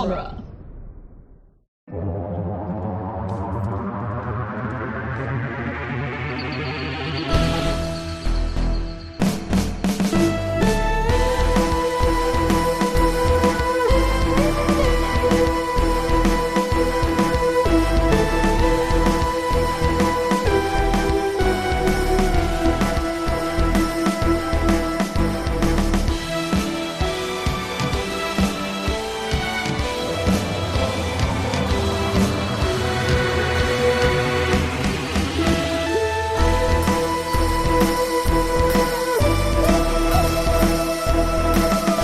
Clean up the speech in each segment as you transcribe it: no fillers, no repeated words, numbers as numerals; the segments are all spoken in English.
genre.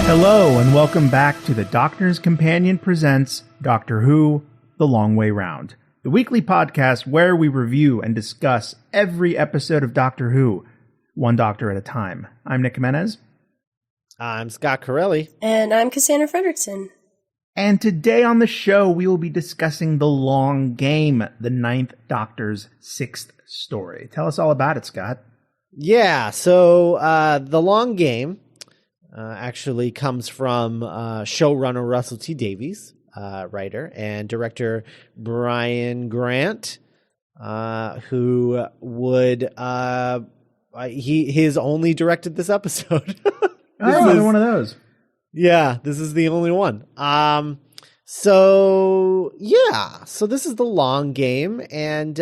Hello, and welcome back to the Doctor's Companion presents Doctor Who, The Long Way Round, the weekly podcast where we review and discuss every episode of Doctor Who, one doctor at a time. I'm Nick Jimenez. I'm Scott Corelli. And I'm Cassandra Fredrickson. And today on the show, we will be discussing The Long Game, the Ninth Doctor's sixth story. Tell us all about it, Scott. Yeah, so The Long Game actually comes from showrunner Russell T Davies, writer, and director Brian Grant, who would he's only directed this episode. Another one of those. Yeah, this is the only one. So this is The Long Game, and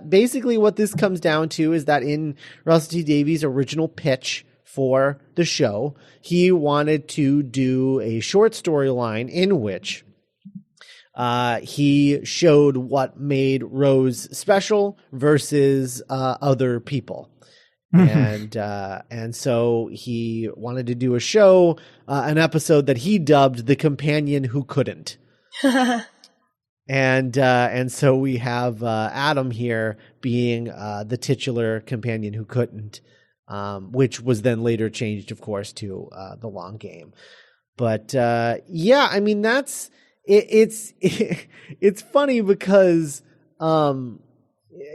basically what this comes down to is that in Russell T Davies' original pitch for the show, he wanted to do a short storyline in which he showed what made Rose special versus other people. And so he wanted to do a show, an episode that he dubbed The Companion Who Couldn't. And so we have Adam here being the titular companion who couldn't, which was then later changed, of course, to The Long Game. But yeah, I mean, that's it's funny because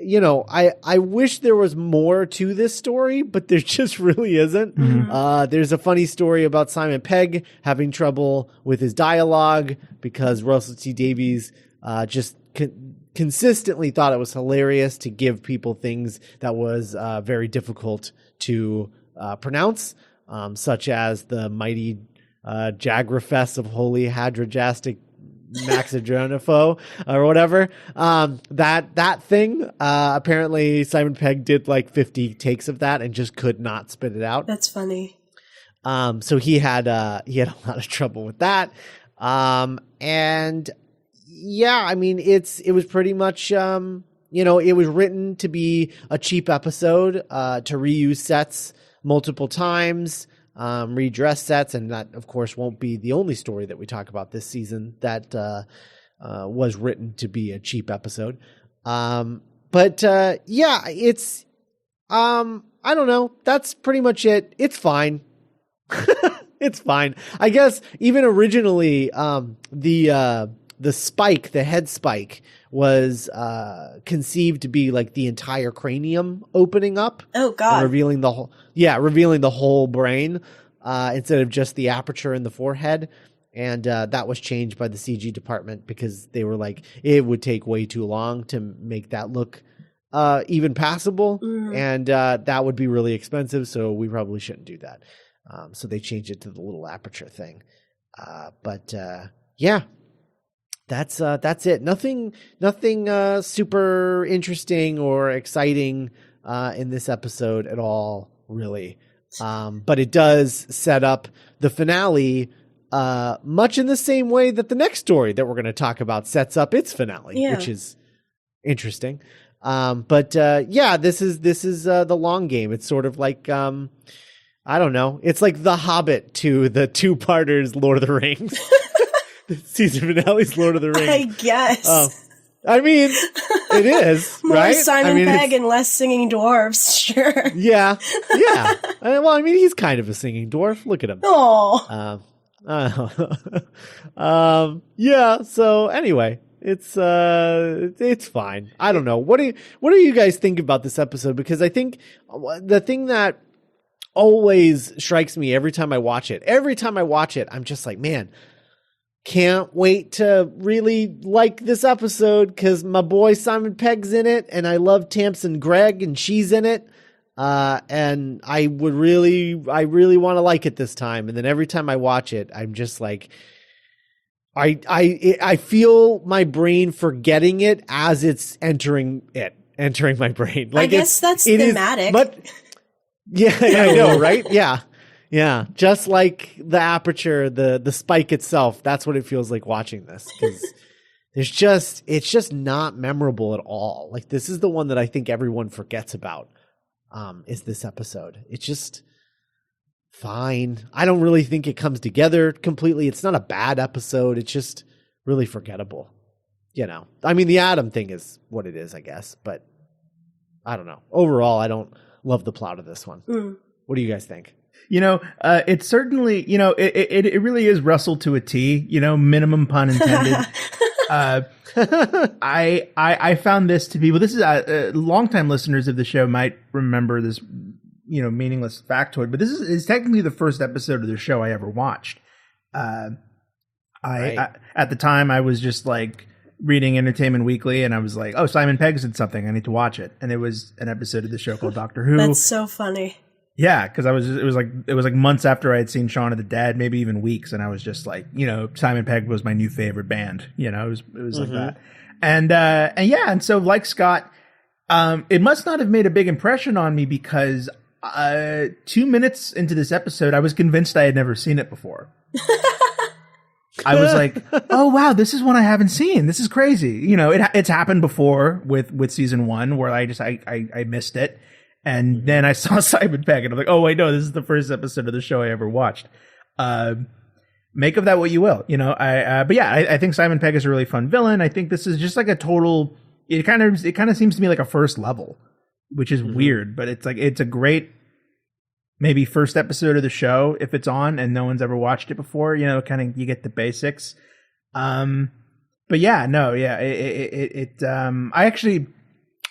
you know, I wish there was more to this story, but there just really isn't. Mm-hmm. There's a funny story about Simon Pegg having trouble with his dialogue because Russell T Davies just consistently thought it was hilarious to give people things that was very difficult to pronounce, such as the mighty Jagrafess of Holy Hadrajastic Maxidronopho or whatever. That thing, apparently Simon Pegg did like 50 takes of that and just could not spit it out. That's funny. So he had a lot of trouble with that. And yeah, I mean, it was pretty much, you know, it was written to be a cheap episode, to reuse sets multiple times, redress sets, and that, of course, won't be the only story that we talk about this season that was written to be a cheap episode. But yeah, it's I don't know. That's pretty much it. It's fine. It's fine. I guess even originally, the spike, the head spike, was conceived to be like the entire cranium opening up. Oh God! Revealing the whole brain instead of just the aperture in the forehead. And that was changed by the CG department because they were like, it would take way too long to make that look even passable, and that would be really expensive. So we probably shouldn't do that. So they changed it to the little aperture thing. But yeah. That's it. Nothing super interesting or exciting in this episode at all, really. But it does set up the finale much in the same way that the next story that we're going to talk about sets up its finale, which is interesting. But yeah, this is The Long Game. It's sort of like I don't know. It's like The Hobbit to the two-parters Lord of the Rings. The season finale's Lord of the Rings. I guess. I mean, it is, More right? Simon Pegg and less singing dwarves, sure. Yeah. Well, I mean, he's kind of a singing dwarf. Look at him. Oh. Yeah. So anyway, it's fine. I don't know. What do you guys think about this episode? Because I think the thing that always strikes me every time I watch it, I'm just like, man, can't wait to really like this episode because my boy Simon Pegg's in it, and I love Tamsin Gregg, and she's in it. And I really want to like it this time. And then every time I watch it, I'm just like, I feel my brain forgetting it as it's entering my brain. Like, I guess that's thematic. Yeah, I know, right? Yeah. Just like the aperture, the spike itself. That's what it feels like watching this, because it's just not memorable at all. Like, this is the one that I think everyone forgets about. Is this episode. It's just fine. I don't really think it comes together completely. It's not a bad episode. It's just really forgettable. I mean, the Adam thing is what it is, I guess, but I don't know. Overall, I don't love the plot of this one. What do you guys think? It's certainly, it really is Russell to a T, minimum pun intended. I found this to be, well, this is longtime listeners of the show might remember this, meaningless factoid, but this is technically the first episode of the show I ever watched. At the time I was just like reading Entertainment Weekly, and I was like, oh, Simon Pegg did something, I need to watch it. And it was an episode of the show called Doctor Who. That's so funny. Yeah, because it was like months after I had seen Shaun of the Dead, maybe even weeks, and I was just like, Simon Pegg was my new favorite band. It was like that, and so like Scott, it must not have made a big impression on me because 2 minutes into this episode, I was convinced I had never seen it before. I was like, oh wow, this is one I haven't seen. This is crazy. It's happened before with season 1 where I missed it. And then I saw Simon Pegg, and I'm like, oh, wait, no, this is the first episode of the show I ever watched. Make of that what you will, but yeah, I think Simon Pegg is a really fun villain. I think this is just like a total, it kind of seems to me like a first level, which is weird, but it's a great, maybe first episode of the show if it's on and no one's ever watched it before, kind of, you get the basics. But yeah, no, yeah, I actually,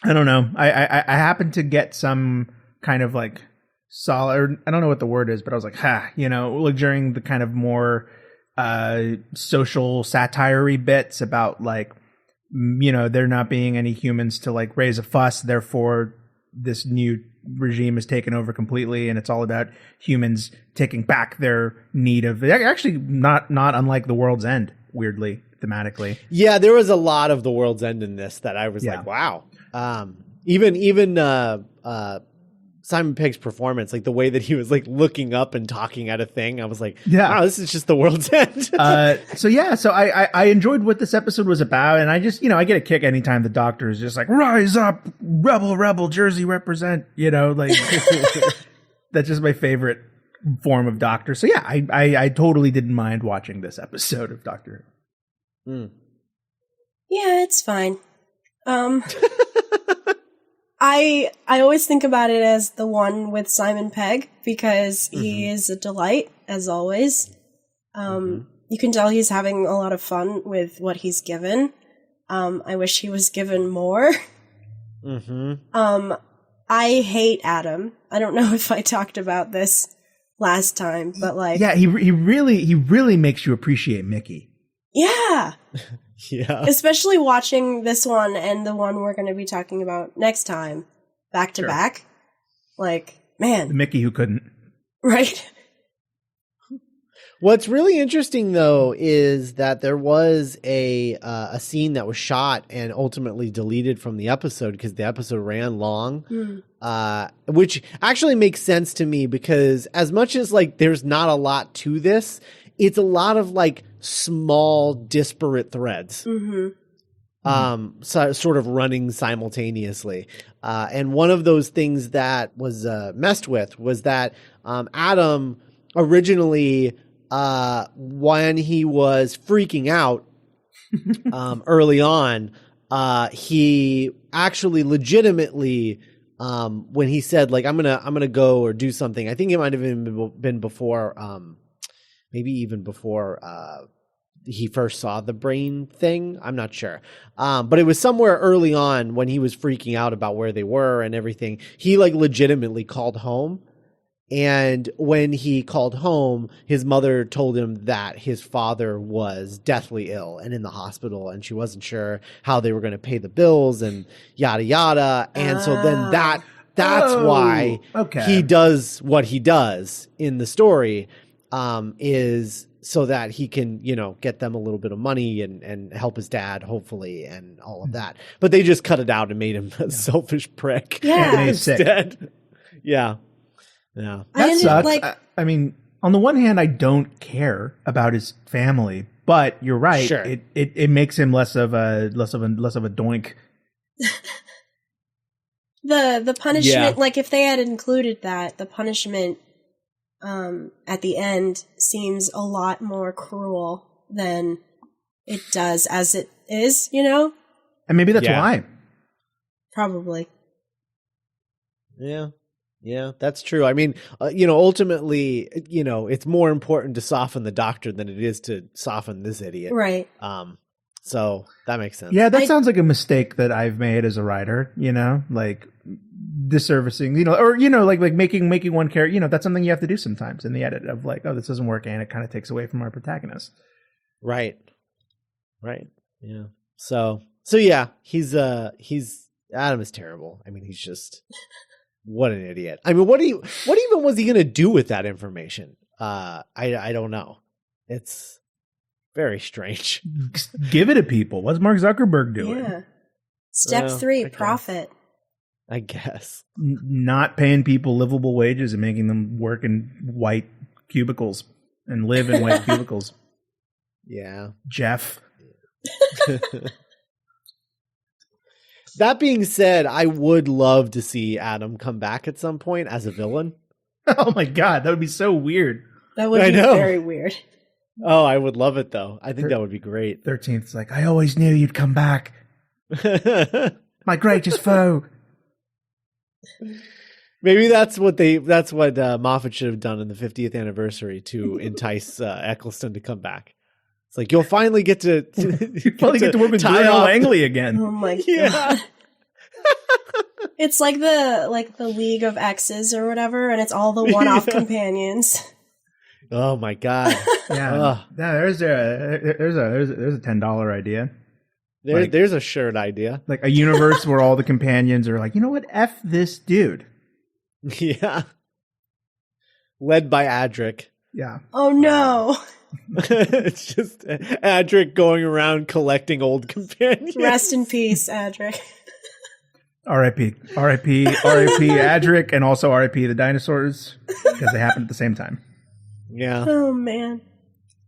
I don't know. I happened to get some kind of like solid, I don't know what the word is, but I was like, like during the kind of more social satire-y bits about like, there not being any humans to like raise a fuss, therefore this new regime is taken over completely, and it's all about humans taking back their need of, actually not unlike The World's End, weirdly, thematically. Yeah, there was a lot of The World's End in this that I was like, wow. Even Simon Pegg's performance, like the way that he was like looking up and talking at a thing, I was like, wow, this is just The World's End. So I enjoyed what this episode was about, and I just, I get a kick anytime the Doctor is just like, rise up, rebel, Jersey represent, like that's just my favorite form of Doctor. So yeah, I totally didn't mind watching this episode of Doctor Who. Yeah, it's fine. I always think about it as the one with Simon Pegg because he is a delight, as always. You can tell he's having a lot of fun with what he's given. I wish he was given more. I hate Adam. I don't know if I talked about this last time, but like, yeah, he really makes you appreciate Mickey. Yeah. Yeah. Especially watching this one and the one we're going to be talking about next time, back to back. Like, man. The Mickey who couldn't. Right. What's really interesting, though, is that there was a scene that was shot and ultimately deleted from the episode because the episode ran long, which actually makes sense to me because as much as like there's not a lot to this, it's a lot of like small disparate threads, so, sort of running simultaneously. And one of those things that was messed with was that Adam originally, when he was freaking out early on, he actually legitimately, when he said like I'm gonna go or do something, I think it might have been before. Maybe even before he first saw the brain thing. I'm not sure. But it was somewhere early on when he was freaking out about where they were and everything. He like legitimately called home And when he called home, his mother told him that his father was deathly ill and in the hospital, and she wasn't sure how they were going to pay the bills and yada yada. And so then that's why he does what he does in the story, is so that he can, get them a little bit of money and help his dad, hopefully, and all of that. But they just cut it out and made him a selfish prick instead. Yeah. Yeah. That sucks. I mean, on the one hand, I don't care about his family, but you're right. Sure. It makes him less of a doink. The punishment, like if they had included that, the punishment at the end seems a lot more cruel than it does as it is, And maybe that's why. Probably. Yeah. Yeah, that's true. I mean, ultimately, it's more important to soften the Doctor than it is to soften this idiot. Right. So that makes sense. Yeah, that sounds like a mistake that I've made as a writer, like disservicing, or, like making one character, that's something you have to do sometimes in the edit of like, oh, this doesn't work. And it kind of takes away from our protagonist. Right. Yeah. So yeah, he's Adam is terrible. I mean, he's just, what an idiot. I mean, what even was he going to do with that information? I don't know. It's very strange. Give it to people. What's Mark Zuckerberg doing? Yeah. Step 3, profit. I guess. Not paying people livable wages and making them work in white cubicles and live in white cubicles. Yeah. Jeff. That being said, I would love to see Adam come back at some point as a villain. Oh my God, that would be so weird. That would be very weird. Oh, I would love it though. I think that would be great. 13th's like, I always knew you'd come back. My greatest foe. Maybe that's what Moffat should have done in the 50th anniversary to entice Eccleston to come back. It's like, you'll finally get to work with Bruno Langley again. Oh my God. It's like the League of X's or whatever, and it's all the one-off companions. Oh my God. Yeah. There's a $10 idea. There's a shirt idea. Like a universe where all the companions are like, you know what? F this dude. Yeah. Led by Adric. Yeah. Oh no. It's just Adric going around collecting old companions. Rest in peace, Adric. R.I.P. Adric, and also R.I.P. the dinosaurs, because they happened at the same time. Yeah. Oh man.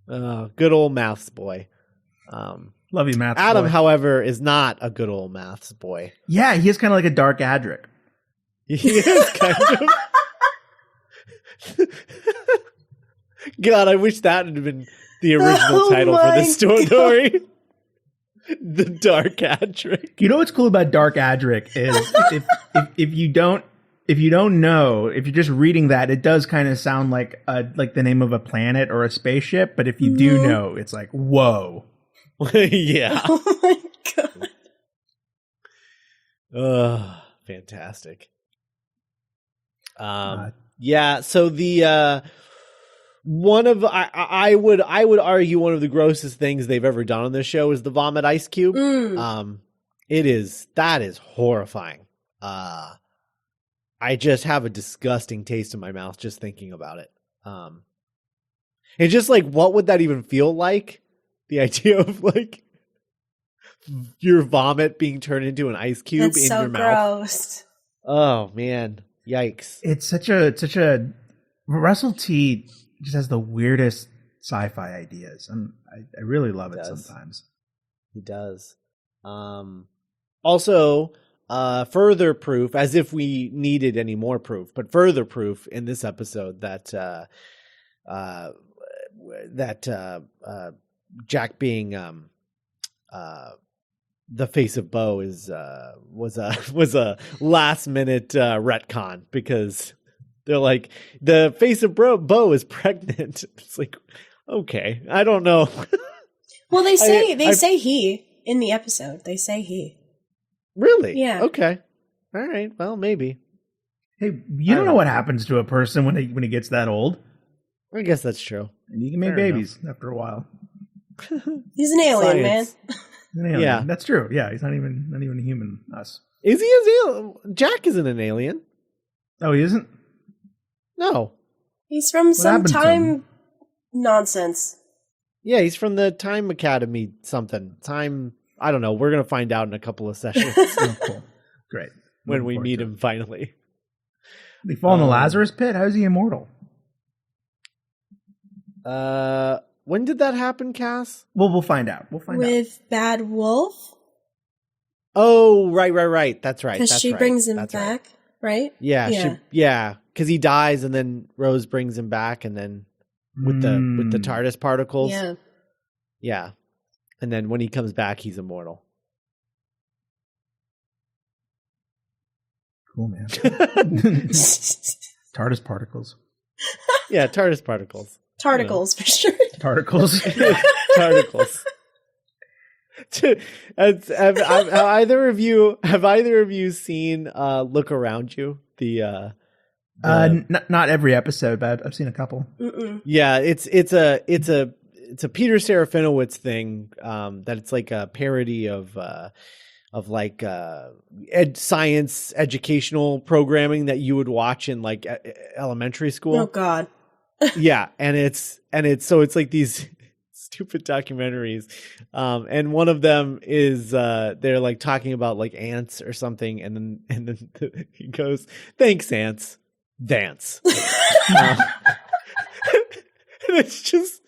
Good old maths boy. Love you, maths Adam, boy. however, is not a good old maths boy. Yeah, he is kind of like a dark Adric. He is kind of. God, I wish that had been the original title for this story. The Dark Adric. You know what's cool about Dark Adric is if you don't know, if you're just reading that, it does kind of sound like the name of a planet or a spaceship. But if you do know, it's like, whoa. Yeah. Oh my God. Fantastic. Yeah. So the I would argue one of the grossest things they've ever done on this show is the vomit ice cube. That is horrifying. I just have a disgusting taste in my mouth just thinking about it. And just like, what would that even feel like? The idea of like your vomit being turned into an ice cube in your mouth. Gross. Oh man, yikes! It's such a Russell T just has the weirdest sci-fi ideas, and I really love it sometimes. He does. Also, further proof, as if we needed any more proof, but further proof in this episode that Jack being the face of Bo was a last minute retcon, because they're like, the face of Bo is pregnant. It's like, okay, I don't know. Well, they say he in the episode. They say he. Really? Yeah. Okay. All right. Well, maybe. Hey, you don't know what happens to a person when he gets that old. I guess that's true. And you can make babies after a while. He's an alien, Science. man. Yeah, that's true. Yeah, he's not even a human. Us. Is he an alien? Jack isn't an alien. Oh, he isn't? No. He's from some time nonsense. Yeah, he's from the Time Academy something. Time, I don't know. We're going to find out in a couple of sessions. Oh, cool. Great. When we meet him finally. Did he fall in the Lazarus pit? How is he immortal? When did that happen, Cass? Well, we'll find out. With Bad Wolf? Oh, right. That's right. Because she brings him back, right? Yeah. Because he dies, and then Rose brings him back, and then with the TARDIS particles. Yeah. And then when he comes back, he's immortal. Cool, man. TARDIS particles. Yeah, TARDIS particles. Tarticles, for sure. Tarticles. Tarticles. Have either of you seen Look Around You? Not every episode, but I've seen a couple. Mm-mm. Yeah, it's a Peter Serafinowicz thing that it's like a parody of like science educational programming that you would watch in like elementary school. Oh God. Yeah, and it's like these stupid documentaries, and one of them is they're like talking about like ants or something, and then he goes, "Thanks, ants, dance." And it's just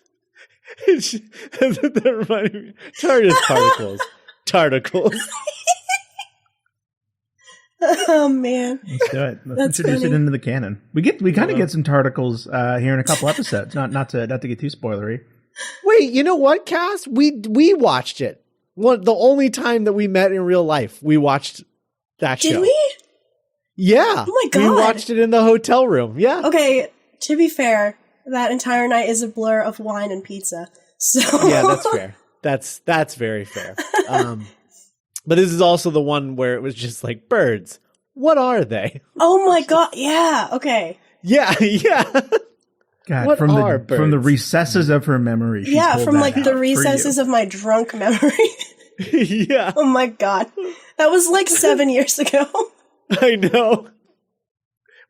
that reminded me, TARDIS particles. Oh man, let's do it. Let's introduce it into the canon. We kind of get some tarticles here in a couple episodes. Not to get too spoilery. Wait, you know what, Cass? We watched it. The only time that we met in real life, we watched that show. Did we? Yeah. Oh my God. We watched it in the hotel room. Yeah. Okay. To be fair, that entire night is a blur of wine and pizza. So yeah, that's fair. That's very fair. But this is also the one where it was just like, birds, what are they? Oh my God. Yeah. Okay. Yeah. God, what from birds? the recesses of her memory. From like the recesses of my drunk memory. Yeah. Oh my God. That was like 7 years ago. I know.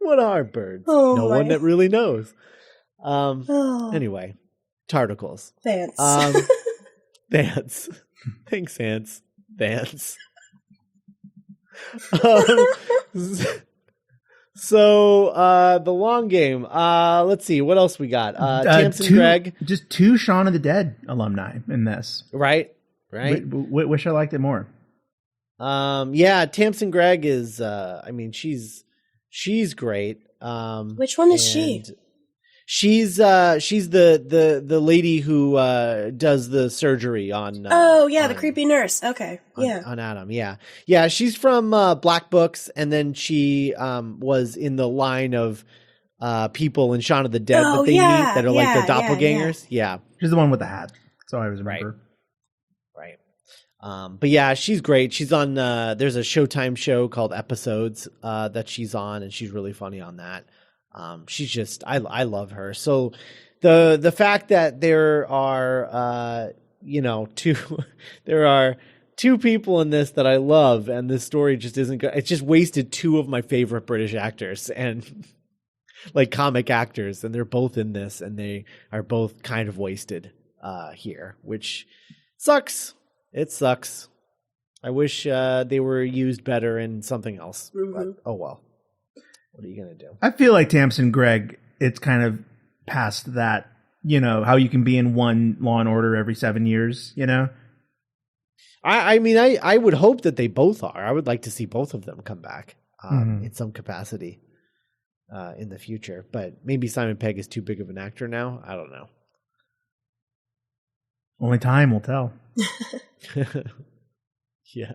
What are birds? No one that really knows. Anyway, tarticles. Dance. Dance. Thanks, ants. Dance. So the long game. Let's see what else we got. Tamsin Gregg. Just 2 Shaun of the Dead alumni in this. Right. Wish I liked it more. Yeah, Tamsin Gregg is. I mean, she's great. Which one is she? She's the lady who does the surgery on. The creepy nurse. Okay, on Adam. Yeah. She's from Black Books, and then she was in the line of people in Shaun of the Dead that they meet that are like the doppelgangers. Yeah, she's the one with the hat. So I always remember. Right. But yeah, she's great. She's on. There's a Showtime show called Episodes that she's on, and she's really funny on that. She's just, I love her. So the fact that there are, there are 2 people in this that I love, and this story just isn't good. It's just wasted 2 of my favorite British actors and like comic actors, and they're both in this, and they are both kind of wasted, here, which sucks. It sucks. I wish, they were used better in something else, but oh well. What are you going to do? I feel like Tamsin Gregg, it's kind of past that, how you can be in one Law and Order every 7 years, I mean, I would hope that they both are. I would like to see both of them come back in some capacity in the future. But maybe Simon Pegg is too big of an actor now. I don't know. Only time will tell. Yeah.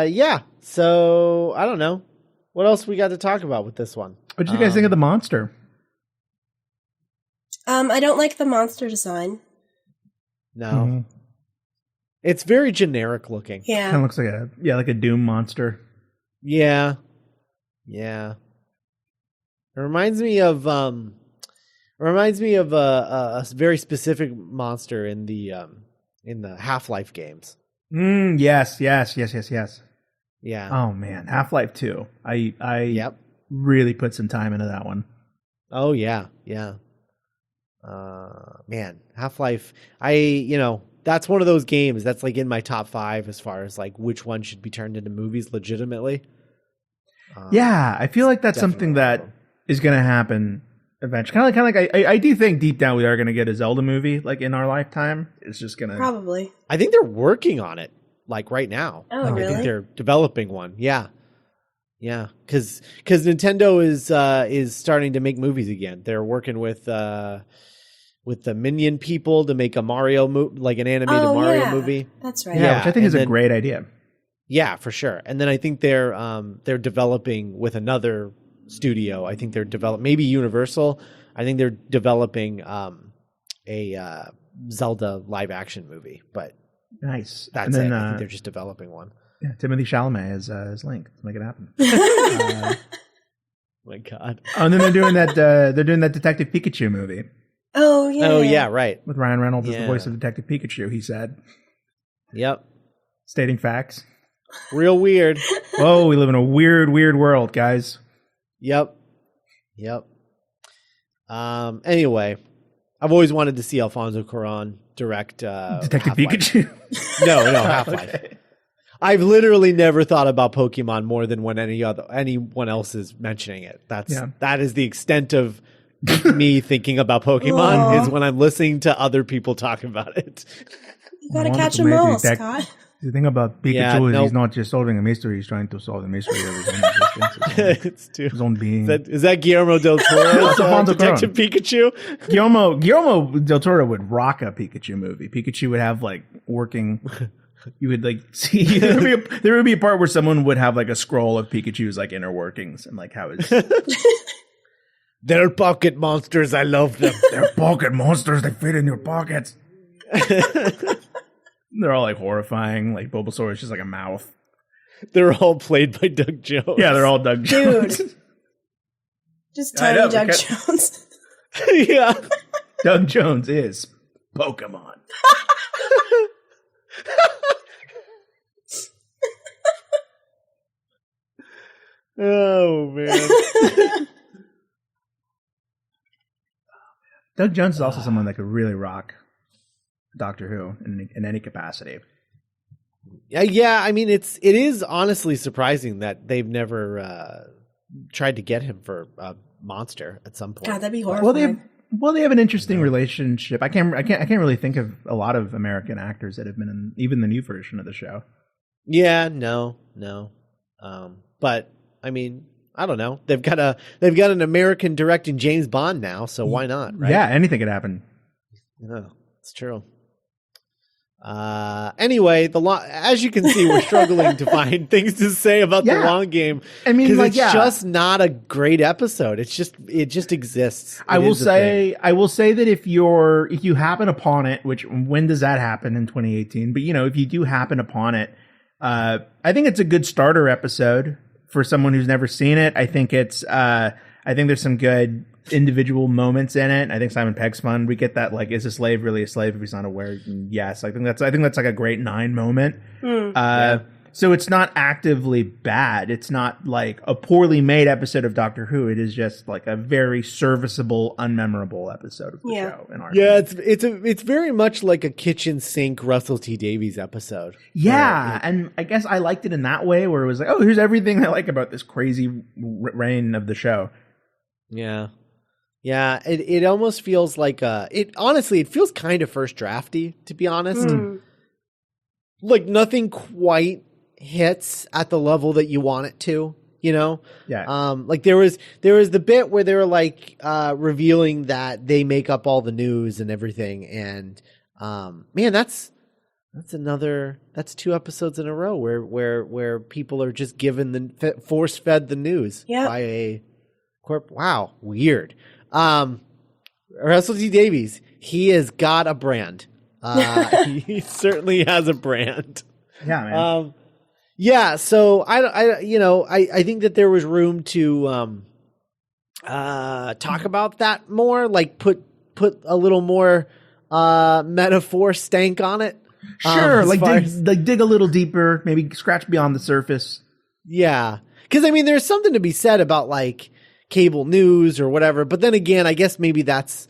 Yeah. So, I don't know. What else we got to talk about with this one? What did you guys think of the monster? I don't like the monster design. No. Mm-hmm. It's very generic looking. Yeah. Kind of looks like a Doom monster. Yeah. Yeah. It reminds me of a very specific monster in the Half-Life games. Yes. Yeah. Oh man, Half-Life 2. I Yep. really put some time into that one. Oh yeah. Man, Half-Life. That's one of those games that's like in my top 5 as far as like which one should be turned into movies legitimately. Yeah, I feel like that's something that is going to happen eventually. Kind of like I do think deep down we are going to get a Zelda movie like in our lifetime. It's just going to Probably. I think they're working on it like right now. Oh, like, really? I think they're developing one. Yeah, because Nintendo is starting to make movies again. They're working with the Minion people to make a Mario like an animated Mario movie. That's right. yeah, which I think is a great idea. Yeah, for sure. And then I think they're developing with another studio. I think they're maybe Universal. I think they're developing a Zelda live action movie. But Nice. that's and then, it. I think they're just developing one. Yeah, Timothy Chalamet as Link. Let's make it happen. My God. Oh, and then they're doing that Detective Pikachu movie Oh yeah. Oh yeah, right. with Ryan Reynolds as the Yeah. voice of Detective Pikachu. He said, Yep. stating facts. Real weird. Whoa, we live in a weird world, guys. Yep. Anyway, I've always wanted to see Alfonso Cuarón direct Detective Half-Life. Pikachu. No, Half-Life. Okay. I've literally never thought about Pokemon more than when anyone else is mentioning it. That is the extent of me thinking about Pokemon Aww. is when I'm listening to other people talk about it. You gotta I wanted catch to them make all, it that- Scott. The thing about Pikachu Yeah, is nope. he's not just solving a mystery; he's trying to solve the mystery of his own existence, It's too. his own being. Is that Guillermo del Toro? Alfonso Detective Pikachu? Guillermo del Toro would rock a Pikachu movie. Pikachu would have like working. You would like see there would be a part where someone would have like a scroll of Pikachu's like inner workings and like how his They're pocket monsters. I love them. they're pocket monsters. They fit in your pockets. They're all like horrifying. Like Bulbasaur is just like a mouth. They're all played by Doug Jones. Yeah, they're all Doug Jones. Dude. Just I tiny know, Doug because- Jones. Yeah. Doug Jones is Pokemon. Oh man. Doug Jones is also someone that could really rock Doctor Who in any capacity. Yeah. I mean, it is honestly surprising that they've never tried to get him for a monster at some point. God, that'd be horrifying. Well, they have an interesting relationship. I can't really think of a lot of American actors that have been in even the new version of the show. Yeah, no. But I mean, I don't know. They've got an American directing James Bond now, so why not? Right? Yeah, anything could happen. Yeah, it's true. Anyway, as you can see, we're struggling to find things to say about the long game. I mean, like, it's just not a great episode. It just exists. I will say that if you happen upon it, which when does that happen in 2018? But if you do happen upon it, I think it's a good starter episode for someone who's never seen it. I think there's some good individual moments in it. I think Simon Pegg's fun. We get that, like, is a slave really a slave if he's not aware? Yes, I think that's like a great 9 moment. So it's not actively bad. It's not like a poorly made episode of Doctor Who. It is just like a very serviceable, unmemorable episode of the show. In our opinion. it's very much like a kitchen sink Russell T Davies episode. Yeah, and I guess I liked it in that way, where it was like, oh, here's everything I like about this crazy reign of the show. Yeah. It almost feels like it feels kind of first drafty, to be honest. Like nothing quite hits at the level that you want it to, Yeah. Like there was the bit where they were like revealing that they make up all the news and everything, and man, that's 2 episodes in a row where people are just given force fed the news by a corp. Wow, weird. Russell T Davies, he has got a brand. He certainly has a brand. Yeah, man. Yeah, so I think that there was room to talk about that more, like put a little more metaphor stank on it. Sure, dig a little deeper, maybe scratch beyond the surface. Yeah, because I mean, there's something to be said about like cable news or whatever, but then again, I guess maybe that's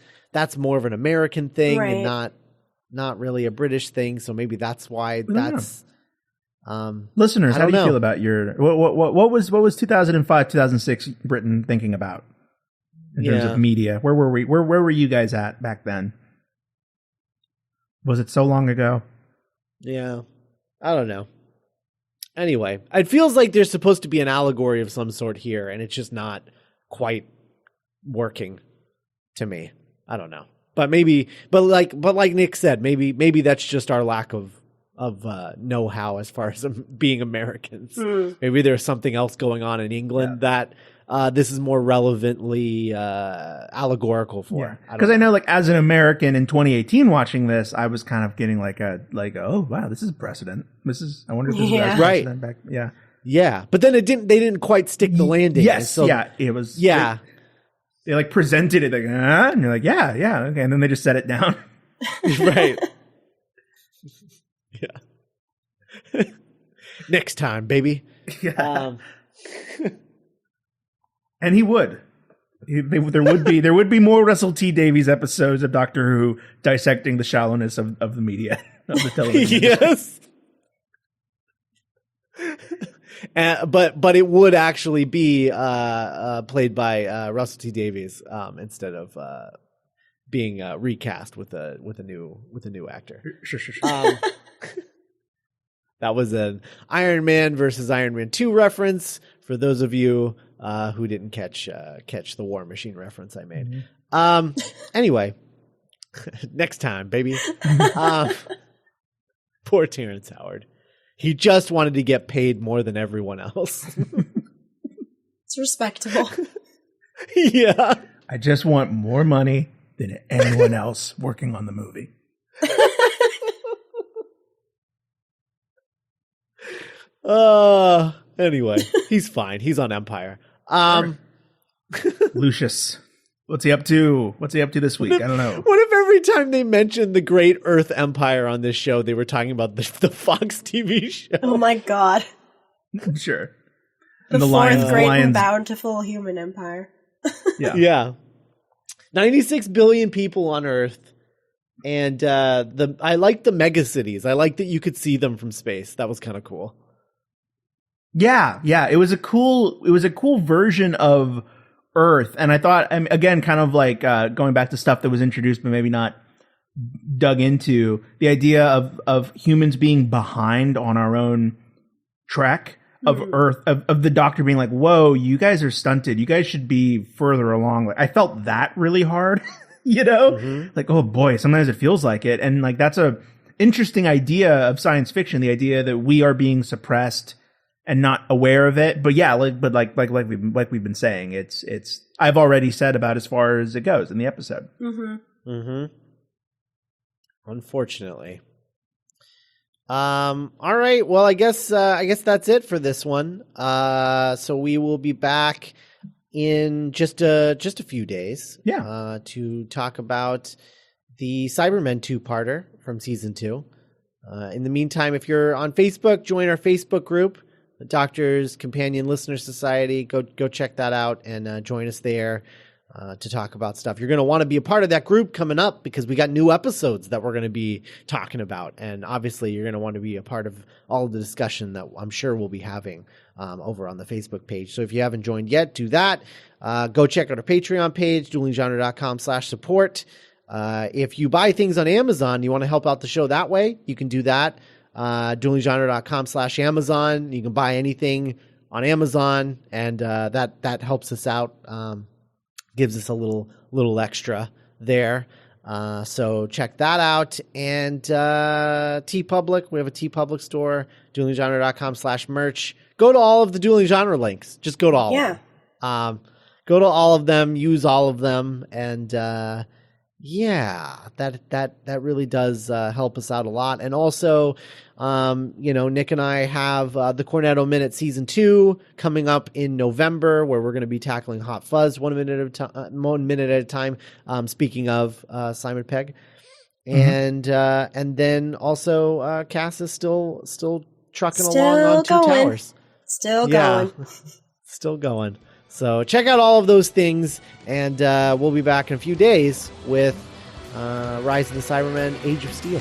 more of an American thing and not really a British thing. So maybe that's why that's. Listeners, how do you feel about your what was 2005 2006 Britain thinking about in terms of media? Where were we? Where were you guys at back then? Was it so long ago? Yeah, I don't know. Anyway, it feels like there's supposed to be an allegory of some sort here, and it's just not quite working to me. I don't know, but like Nick said, maybe that's just our lack of know-how as far as being Americans. Maybe there's something else going on in England that this is more relevantly allegorical for. Because I know, like, as an American in 2018 watching this, I was kind of getting oh wow, this is precedent. I wonder if this is precedent back. Yeah, but then they didn't quite stick the landing. Yes, it was. Yeah, they like presented it and you're like, yeah, okay, and then they just set it down. Right. Yeah. Next time, baby. Yeah. And he would. There would be more Russell T Davies episodes of Doctor Who dissecting the shallowness of the media, of the television. Yes. But it would actually be played by Russell T Davies instead of being recast with a new actor. Sure. That was an Iron Man versus Iron Man 2 reference for those of you who didn't catch the War Machine reference I made. Anyway, next time, baby. Poor Terrence Howard. He just wanted to get paid more than everyone else. It's respectable. Yeah. I just want more money than anyone else working on the movie. Anyway, he's fine. He's on Empire. Lucius, what's he up to? What's he up to this week? I don't know. What if every time they mentioned the Great Earth Empire on this show, they were talking about the Fox TV show? Oh my god! Sure. The fourth great and bountiful human empire. Yeah. 96 billion people on Earth. And I like the mega cities. I like that you could see them from space. That was kind of cool. Yeah. It was a cool version of Earth. And I thought, again, kind of like going back to stuff that was introduced but maybe not dug into, the idea of humans being behind on our own trek of Earth, of the Doctor being like, whoa, you guys are stunted. You guys should be further along. Like, I felt that really hard. You know, like, oh boy, sometimes it feels like it. And like, that's a interesting idea of science fiction, the idea that we are being suppressed and not aware of it. But yeah, like we've been saying, it's I've already said about as far as it goes in the episode. Unfortunately. All right. Well, I guess that's it for this one. So we will be back in just a few days, to talk about the Cybermen 2-parter from season 2. In the meantime, if you're on Facebook, join our Facebook group, the Doctor's Companion Listener Society. Go check that out and join us there to talk about stuff. You're going to want to be a part of that group coming up because we got new episodes that we're going to be talking about, and obviously you're going to want to be a part of all of the discussion that I'm sure we'll be having over on the Facebook page. So if you haven't joined yet, do that. Go check out our Patreon page, duelinggenre.com/support. If you buy things on Amazon, you want to help out the show that way, you can do that. duelinggenre.com/Amazon. You can buy anything on Amazon, and that helps us out. Gives us a little extra there. So check that out. And TeePublic, we have a TeePublic store, duelinggenre.com/merch. Go to all of the Dueling Genre links. Just go to all of them. Go to all of them, use all of them, and Yeah, that really does help us out a lot. And also, Nick and I have the Cornetto Minute Season 2 coming up in November, where we're going to be tackling Hot Fuzz 1 minute at a time. Speaking of Simon Pegg, and then also Cass is still trucking along on Two Towers, still going. Still going. So check out all of those things, and we'll be back in a few days with Rise of the Cybermen, Age of Steel.